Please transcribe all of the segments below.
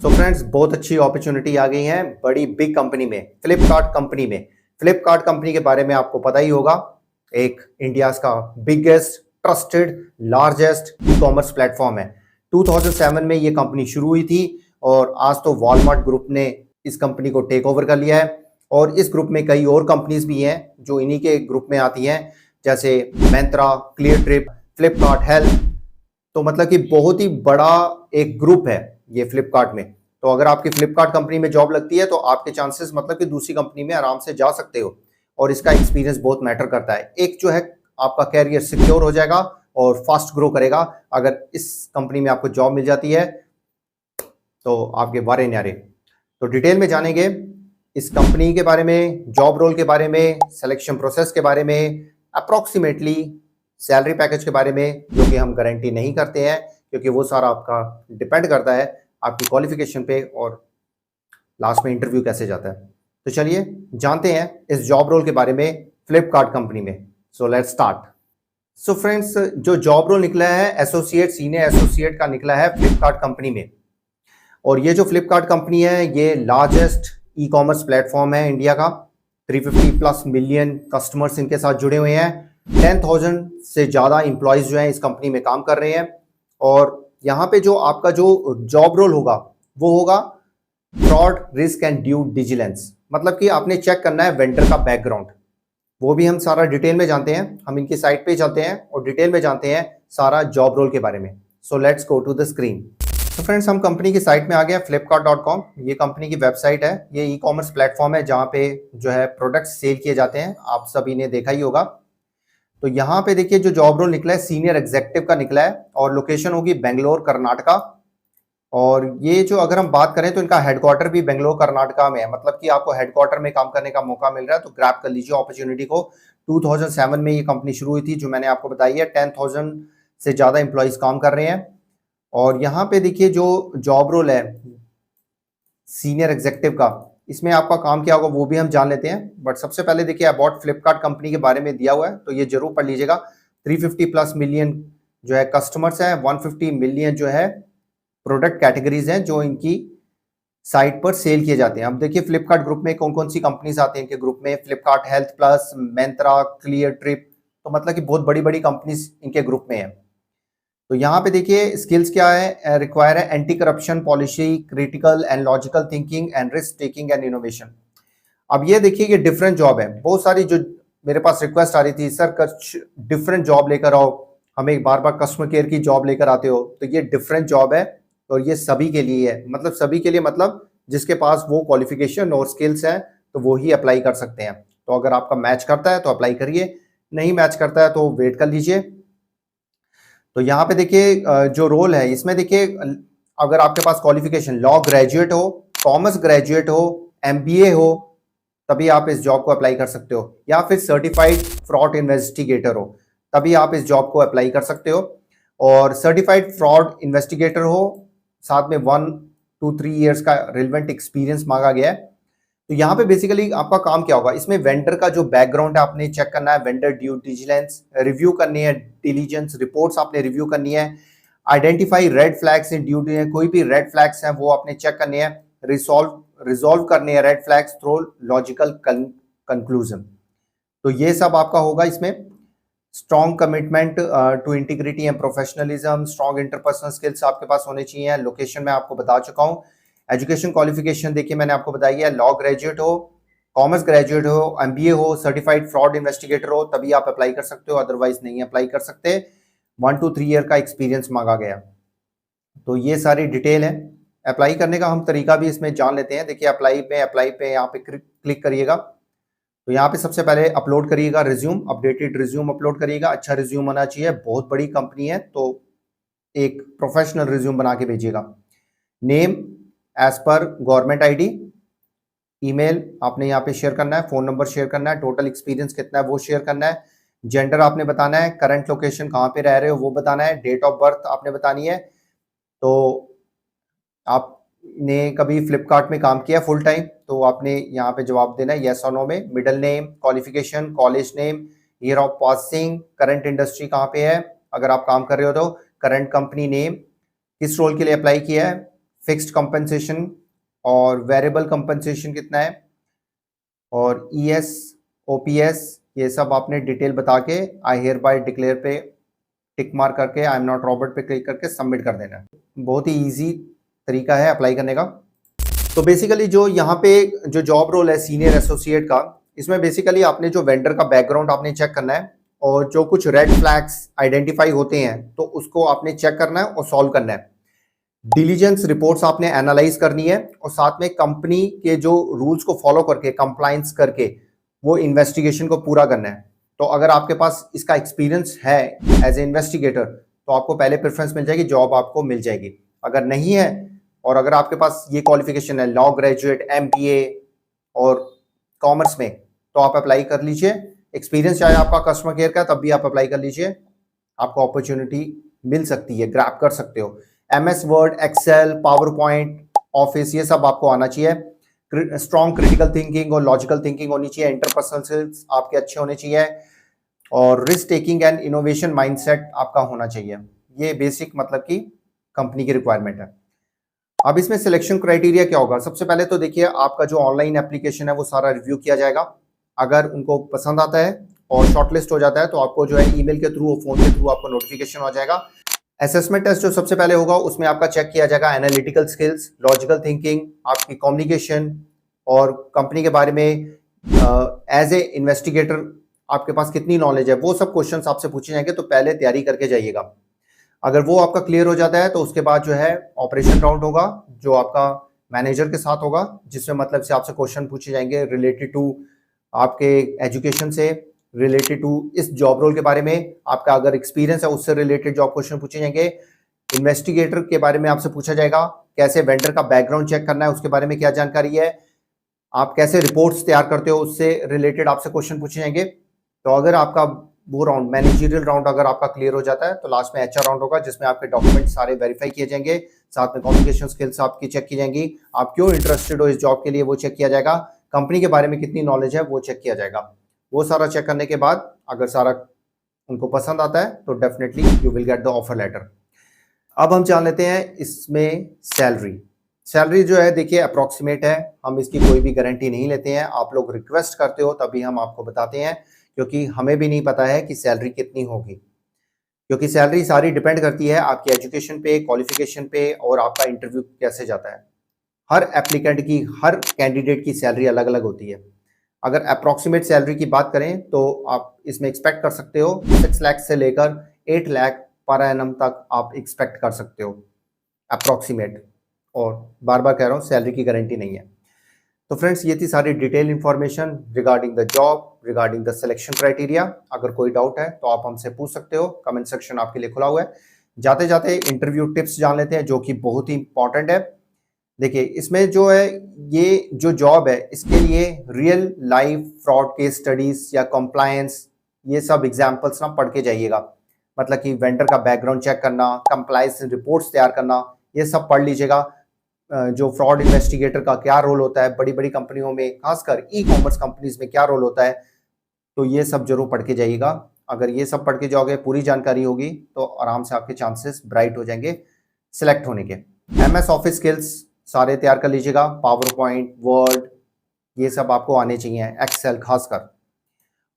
So friends, बहुत अच्छी opportunity आ गई है बड़ी बिग कंपनी में, फ्लिपकार्ट कंपनी में। फ्लिपकार्ट कंपनी के बारे में आपको पता ही होगा। एक इंडिया का biggest, trusted, largest e commerce platform है। 2007 में ये कंपनी शुरू हुई थी और आज तो वॉलमार्ट ग्रुप ने इस कंपनी को टेक ओवर कर लिया है। और इस ग्रुप में कई और कंपनीज भी हैं जो इन्हीं के ग्रुप में आती हैं, जैसे Myntra, clear trip, Flipkart health. तो मतलब कि बहुत ही बड़ा एक ग्रुप है ये फ्लिपकार्ट में। तो अगर आपकी फ्लिपकार्ट कंपनी में जॉब लगती है तो आपके चांसेस मतलब कि दूसरी कंपनी में आराम से जा सकते हो। और इसका एक्सपीरियंस बहुत मैटर करता है। एक जो है आपका कैरियर सिक्योर हो जाएगा और फास्ट ग्रो करेगा अगर इस कंपनी में आपको जॉब मिल जाती है तो आपके वारे न्यारे। तो डिटेल में जानेंगे इस कंपनी के बारे में, जॉब रोल के बारे में, सिलेक्शन प्रोसेस के बारे में, अप्रोक्सीमेटली सैलरी पैकेज के बारे में, जो कि हम गारंटी नहीं करते हैं क्योंकि वो सारा आपका डिपेंड करता है आपकी क्वालिफिकेशन पे और लास्ट में इंटरव्यू कैसे जाता है। तो चलिए जानते हैं इस जॉब रोल के बारे में फ्लिपकार्ट कंपनी में। So let's start. So friends, जो जॉब रोल निकला है एसोसिएट, सीनियर एसोसिएट का निकला है फ्लिपकार्ट कंपनी में। और ये जो फ्लिपकार्ट कंपनी है ये लार्जेस्ट ई कॉमर्स प्लेटफॉर्म है इंडिया का। 350 प्लस मिलियन कस्टमर्स इनके साथ जुड़े हुए हैं। 10,000 से ज़्यादा इंप्लॉयज जो हैं इस कंपनी में काम कर रहे हैं। और यहाँ पे जो आपका जो जॉब रोल होगा वो होगा fraud risk and due diligence. मतलब कि आपने चेक करना है वेंडर का बैकग्राउंड। वो भी हम सारा डिटेल में जानते हैं। हम इनकी साइट पे चलते हैं और डिटेल में जानते हैं सारा जॉब रोल के बारे में। So let's go to the screen. तो फ्रेंड्स, हम कंपनी की साइट में आ गए हैं, flipkart.com। ये कंपनी की वेबसाइट है। ये ई कॉमर्स प्लेटफॉर्म है जहाँ पे जो है प्रोडक्ट्स सेल किए जाते हैं। आप सभी ने देखा ही होगा। तो यहाँ पे देखिए जो जॉब रोल निकला है सीनियर एग्जीक्यूटिव का निकला है और लोकेशन होगी बेंगलोर, कर्नाटका। और ये जो अगर हम बात करें तो इनका हेडक्वार्टर भी बेंगलोर, कर्नाटका में है। मतलब कि आपको हेडक्वार्टर में काम करने का मौका मिल रहा है, तो ग्रैब कर लीजिए अपॉर्चुनिटी को। 2007 में ये कंपनी शुरू हुई थी, जो मैंने आपको बताई है। 10,000 से ज्यादा इंप्लॉइज काम कर रहे हैं। और यहाँ पे देखिए जो जॉब रोल है सीनियर एग्जीक्यूटिव का, इसमें आपका काम क्या होगा वो भी हम जान लेते हैं। बट सबसे पहले देखिए अबाउट फ्लिपकार्ट कंपनी के बारे में दिया हुआ है, तो ये जरूर पढ़ लीजिएगा। 350 प्लस मिलियन जो है कस्टमर्स हैं, 150 मिलियन जो है प्रोडक्ट कैटेगरीज हैं जो इनकी साइट पर सेल किए जाते हैं। अब देखिए फ्लिपकार्ट ग्रुप में कौन कौन सी कंपनीज आती हैं इनके ग्रुप में। Flipkart health plus, Myntra, clear trip. तो मतलब कि बहुत बड़ी बड़ी कंपनीज इनके ग्रुप में है। तो यहाँ पे देखिए स्किल्स क्या है, रिक्वायर है anti corruption policy, critical and logical thinking and risk taking and innovation. अब ये देखिए ये डिफरेंट जॉब है। बहुत सारी जो मेरे पास रिक्वेस्ट आ रही थी, सर कुछ डिफरेंट जॉब लेकर आओ, हमें बार बार कस्टमर केयर की जॉब लेकर आते हो। तो ये डिफरेंट जॉब है और ये सभी के लिए है। मतलब सभी के लिए मतलब जिसके पास वो क्वालिफिकेशन और स्किल्स है तो वो ही अप्लाई कर सकते हैं। तो अगर आपका मैच करता है तो अप्लाई करिए, नहीं मैच करता है तो वेट कर लीजिए। तो यहाँ पे देखिए जो रोल है इसमें देखिए अगर आपके पास क्वालिफिकेशन लॉ ग्रेजुएट हो, कॉमर्स ग्रेजुएट हो, एमबीए हो, तभी आप इस जॉब को अप्लाई कर सकते हो। या फिर सर्टिफाइड फ्रॉड इन्वेस्टिगेटर हो, तभी आप इस जॉब को अप्लाई कर सकते हो। और सर्टिफाइड फ्रॉड इन्वेस्टिगेटर हो, साथ में 1 to 3 ईयर्स का रिलेवेंट एक्सपीरियंस मांगा गया है। तो यहाँ पे बेसिकली आपका काम क्या होगा, इसमें वेंडर का जो बैकग्राउंड है आपने चेक करना है। वेंडर ड्यू डिलिजेंस रिव्यू करनी है, डिलीजेंस रिपोर्ट्स आपने रिव्यू करनी है। Identify red flags in due diligence, कोई भी रेड फ्लैग्स हैं वो आपने चेक करनी है। रिजॉल्व करनी है red flags through logical conclusion. तो ये सब आपका होगा इसमें। Strong commitment to integrity and professionalism, strong interpersonal skills आपके पास होने चाहिए। लोकेशन में आपको बता चुका हूँ। एजुकेशन क्वालिफिकेशन देखिए मैंने आपको बताई है, लॉ ग्रेजुएट हो, कॉमर्स ग्रेजुएट हो, एमबीए हो, सर्टिफाइड फ्रॉड इन्वेस्टिगेटर हो, तभी आप अप्लाई कर सकते हो, अदरवाइज नहीं अप्लाई कर सकते। 1 to 3 ईयर का एक्सपीरियंस मांगा गया। तो ये सारी डिटेल है। अप्लाई करने का हम तरीका भी इसमें जान लेते हैं। देखिए अप्लाई पे यहाँ पे क्लिक करिएगा। तो यहाँ पे सबसे पहले अपलोड करिएगा रिज्यूम, अपडेटेड रिज्यूम अपलोड करिएगा। अच्छा रिज्यूम होना चाहिए, बहुत बड़ी कंपनी है तो एक प्रोफेशनल रिज्यूम बना के भेजिएगा। नेम एज पर गवर्नमेंट आईडी, ईमेल आपने यहाँ पे शेयर करना है, फोन नंबर शेयर करना है, टोटल एक्सपीरियंस कितना है वो शेयर करना है, जेंडर आपने बताना है, करंट लोकेशन कहाँ पे रह रहे हो वो बताना है, डेट ऑफ बर्थ आपने बतानी है। तो आपने कभी फ्लिपकार्ट में काम किया फुल टाइम तो आपने यहाँ पे जवाब देना है येस और नो में। Middle name, qualification, college name, year of passing, current industry कहाँ पे है, अगर आप काम कर रहे हो तो करंट कंपनी नेम, किस रोल के लिए अप्लाई किया है, फिक्स्ड कंपनसेशन और वेरिएबल कंपनसेशन कितना है, और ईएस, ओपीएस, ये सब आपने डिटेल बता के आई हियर बाय डिक्लेयर पे टिक मार्क करके आई एम नॉट रॉबर्ट पे क्लिक करके सबमिट कर देना है। बहुत ही इजी तरीका है अप्लाई करने का। तो बेसिकली जो यहाँ पे जो जॉब रोल है सीनियर एसोसिएट का, इसमें बेसिकली आपने जो वेंडर का बैकग्राउंड आपने चेक करना है और जो कुछ रेड फ्लैग्स आइडेंटिफाई होते हैं तो उसको आपने चेक करना है और सॉल्व करना है। डिलीजेंस रिपोर्ट्स आपने एनालाइज करनी है और साथ में कंपनी के जो रूल्स को फॉलो करके कंप्लायंस करके वो इन्वेस्टिगेशन को पूरा करना है। तो अगर आपके पास इसका एक्सपीरियंस है एज ए इन्वेस्टिगेटर तो आपको पहले प्रेफरेंस मिल जाएगी, जॉब आपको मिल जाएगी। अगर नहीं है और अगर आपके पास ये क्वालिफिकेशन है लॉ ग्रेजुएट, एमबीए और कॉमर्स में, तो आप अप्लाई कर लीजिए। एक्सपीरियंस चाहे आपका कस्टमर केयर का तब भी आप अप्लाई कर लीजिए, आपको अपॉर्चुनिटी मिल सकती है, ग्रैब कर सकते हो। MS Word, Excel, PowerPoint, Office, ये सब आपको आना चाहिए। स्ट्रॉन्ग क्रिटिकल थिंकिंग और लॉजिकल थिंकिंग होनी चाहिए। इंटरपर्सनल स्किल्स आपके अच्छे होने चाहिए और risk taking and innovation mindset आपका होना चाहिए। ये बेसिक मतलब कि कंपनी की रिक्वायरमेंट है। अब इसमें सिलेक्शन क्राइटेरिया क्या होगा? सबसे पहले तो देखिए आपका जो ऑनलाइन एप्लीकेशन है वो सारा रिव्यू किया जाएगा। अगर उनको पसंद आता है और शॉर्टलिस्ट हो जाता है तो आपको जो है ईमेल के थ्रू और फोन के थ्रू आपको नोटिफिकेशन हो जाएगा। असेसमेंट टेस्ट जो सबसे पहले होगा उसमें आपका चेक किया जाएगा एनालिटिकल स्किल्स, लॉजिकल थिंकिंग, आपकी कम्युनिकेशन और कंपनी के बारे में एज ए इन्वेस्टिगेटर आपके पास कितनी नॉलेज है, वो सब क्वेश्चंस आपसे पूछे जाएंगे। तो पहले तैयारी करके जाइएगा। अगर वो आपका क्लियर हो जाता है तो उसके बाद जो है ऑपरेशन राउंड होगा जो आपका मैनेजर के साथ होगा, जिसमें मतलब से आपसे क्वेश्चन पूछे जाएंगे रिलेटेड टू आपके एजुकेशन से, रिलेटेड टू इस जॉब रोल के बारे में, आपका अगर एक्सपीरियंस है उससे रिलेटेड जॉब क्वेश्चन पूछे जाएंगे। इन्वेस्टिगेटर के बारे में आपसे पूछा जाएगा, कैसे वेंडर का बैकग्राउंड चेक करना है उसके बारे में क्या जानकारी है, आप कैसे रिपोर्ट्स तैयार करते हो उससे रिलेटेड आपसे क्वेश्चन पूछे जाएंगे। तो अगर आपका वो राउंड मैनेजरियल राउंड अगर आपका क्लियर हो जाता है तो लास्ट में एचआर राउंड होगा जिसमें आपके डॉक्यूमेंट सारे वेरीफाई किए जाएंगे, साथ में कम्युनिकेशन स्किल्स आपकी चेक की जाएंगी, आप क्यों इंटरेस्टेड हो इस जॉब के लिए वो चेक किया जाएगा, कंपनी के बारे में कितनी नॉलेज है वो चेक किया जाएगा। वो सारा चेक करने के बाद अगर सारा उनको पसंद आता है तो definitely you will get the offer letter. अब हम जान लेते हैं इसमें सैलरी जो है देखिए अप्रॉक्सीमेट है, हम इसकी कोई भी गारंटी नहीं लेते हैं। आप लोग रिक्वेस्ट करते हो तभी हम आपको बताते हैं, क्योंकि हमें भी नहीं पता है कि सैलरी कितनी होगी, क्योंकि सैलरी सारी डिपेंड करती है आपकी एजुकेशन पे, क्वालिफिकेशन पे और आपका इंटरव्यू कैसे जाता है। हर एप्लीकेंट की, हर कैंडिडेट की सैलरी अलग अलग होती है। अगर अप्रॉक्सीमेट सैलरी की बात करें तो आप इसमें एक्सपेक्ट कर सकते हो 6 लाख से लेकर 8 लाख पर एनम तक आप एक्सपेक्ट कर सकते हो अप्रॉक्सीमेट। और बार बार कह रहा हूँ सैलरी की गारंटी नहीं है। तो फ्रेंड्स ये थी सारी detail information regarding the job, regarding the selection criteria. अगर कोई डाउट है तो आप हमसे पूछ सकते हो, कमेंट सेक्शन आपके लिए खुला हुआ है। जाते जाते इंटरव्यू टिप्स जान लेते हैं जो कि बहुत ही इंपॉर्टेंट है। देखिए इसमें जो है ये जो जॉब है इसके लिए real life fraud case studies या कंप्लायंस ये सब एग्जाम्पल्स ना पढ़ के जाइएगा। मतलब कि वेंडर का बैकग्राउंड चेक करना, कंप्लायंस रिपोर्ट्स तैयार करना, ये सब पढ़ लीजिएगा। जो फ्रॉड इन्वेस्टिगेटर का क्या रोल होता है बड़ी बड़ी कंपनियों में, खासकर ई कॉमर्स कंपनीज में क्या रोल होता है, तो ये सब जरूर पढ़ के जाइएगा। अगर ये सब पढ़ के जाओगे, पूरी जानकारी होगी, तो आराम से आपके चांसेस ब्राइट हो जाएंगे सिलेक्ट होने के। एमएस ऑफिस स्किल्स सारे तैयार कर लीजिएगा, पावर पॉइंट, वर्ड, ये सब आपको आने चाहिए, एक्सेल खासकर।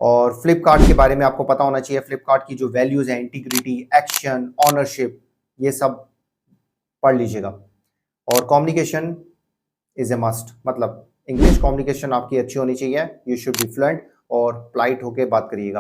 और फ्लिपकार्ट के बारे में आपको पता होना चाहिए, फ्लिपकार्ट की जो वैल्यूज है, इंटीग्रिटी, एक्शन, ऑनरशिप, ये सब पढ़ लीजिएगा। और कम्युनिकेशन इज ए मस्ट, मतलब इंग्लिश कम्युनिकेशन आपकी अच्छी होनी चाहिए, यू शुड बी फ्लुएंट और पोलाइट होके बात करिएगा।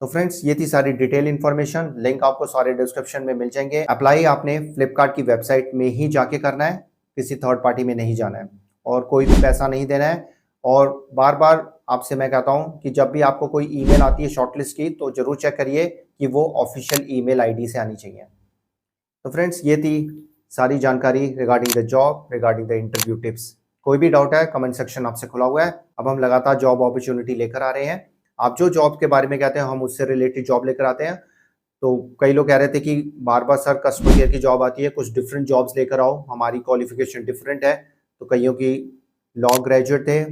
तो फ्रेंड्स ये थी सारी डिटेल इंफॉर्मेशन, लिंक आपको सारे डिस्क्रिप्शन में मिल जाएंगे। अप्लाई आपने फ्लिपकार्ट की वेबसाइट में ही जाके करना है, किसी थर्ड पार्टी में नहीं जाना है और कोई भी पैसा नहीं देना है। और बार बार आपसे मैं कहता हूं कि जब भी आपको कोई ईमेल आती है शॉर्टलिस्ट की तो जरूर चेक करिए कि वो ऑफिशियल ईमेल आईडी से आनी चाहिए। तो फ्रेंड्स ये थी सारी जानकारी regarding the job, regarding the interview tips. कोई भी डाउट है कमेंट सेक्शन आपसे खुला हुआ है। अब हम लगातार जॉब अपॉर्चुनिटी लेकर आ रहे हैं। आप जो जॉब के बारे में कहते हैं हम उससे रिलेटेड जॉब लेकर आते हैं। तो कई लोग कह रहे थे कि बार बार सर कस्टमर केयर की जॉब आती है, कुछ डिफरेंट जॉब्स लेकर आओ, हमारी क्वालिफिकेशन डिफरेंट है। तो कईयों की लॉ ग्रेजुएट थे,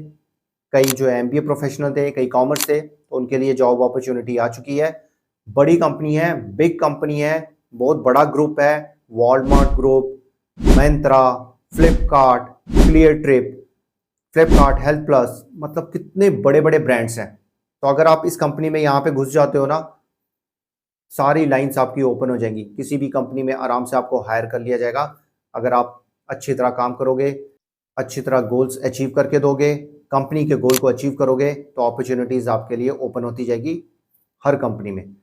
कई जो एमबीए प्रोफेशनल थे, कई कॉमर्स थे, तो उनके लिए जॉब अपॉर्चुनिटी आ चुकी है। बड़ी कंपनी है, बिग कंपनी है, बहुत बड़ा ग्रुप है, Walmart group, Myntra, Flipkart, clear trip, Flipkart health plus, मतलब कितने बड़े बड़े ब्रांड्स हैं। तो अगर आप इस कंपनी में यहाँ पे घुस जाते हो ना, सारी लाइंस आपकी ओपन हो जाएंगी। किसी भी कंपनी में आराम से आपको हायर कर लिया जाएगा अगर आप अच्छी तरह काम करोगे, अच्छी तरह गोल्स अचीव करके दोगे, कंपनी के गोल को अचीव करोगे, तो अपॉर्चुनिटीज आपके लिए ओपन होती जाएगी हर कंपनी में।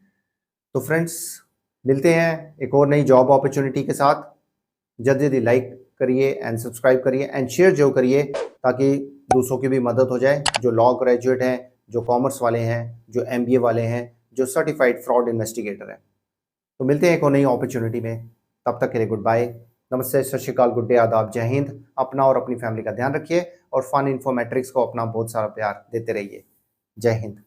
तो फ्रेंड्स, मिलते हैं एक और नई जॉब अपॉर्चुनिटी के साथ। जल्दी जल्दी लाइक करिए एंड सब्सक्राइब करिए एंड शेयर जो करिए, ताकि दूसरों की भी मदद हो जाए, जो लॉ ग्रेजुएट हैं, जो कॉमर्स वाले हैं, जो एमबीए वाले हैं, जो सर्टिफाइड फ्रॉड इन्वेस्टिगेटर हैं। तो मिलते हैं एक और नई अपॉर्चुनिटी में। तब तक के लिए गुड बाय, नमस्ते, सत श्री अकाल, गुड डे, आदाब, जय हिंद। अपना और अपनी फैमिली का ध्यान रखिए और फन इन्फो मैट्रिक्स को अपना बहुत सारा प्यार देते रहिए। जय हिंद।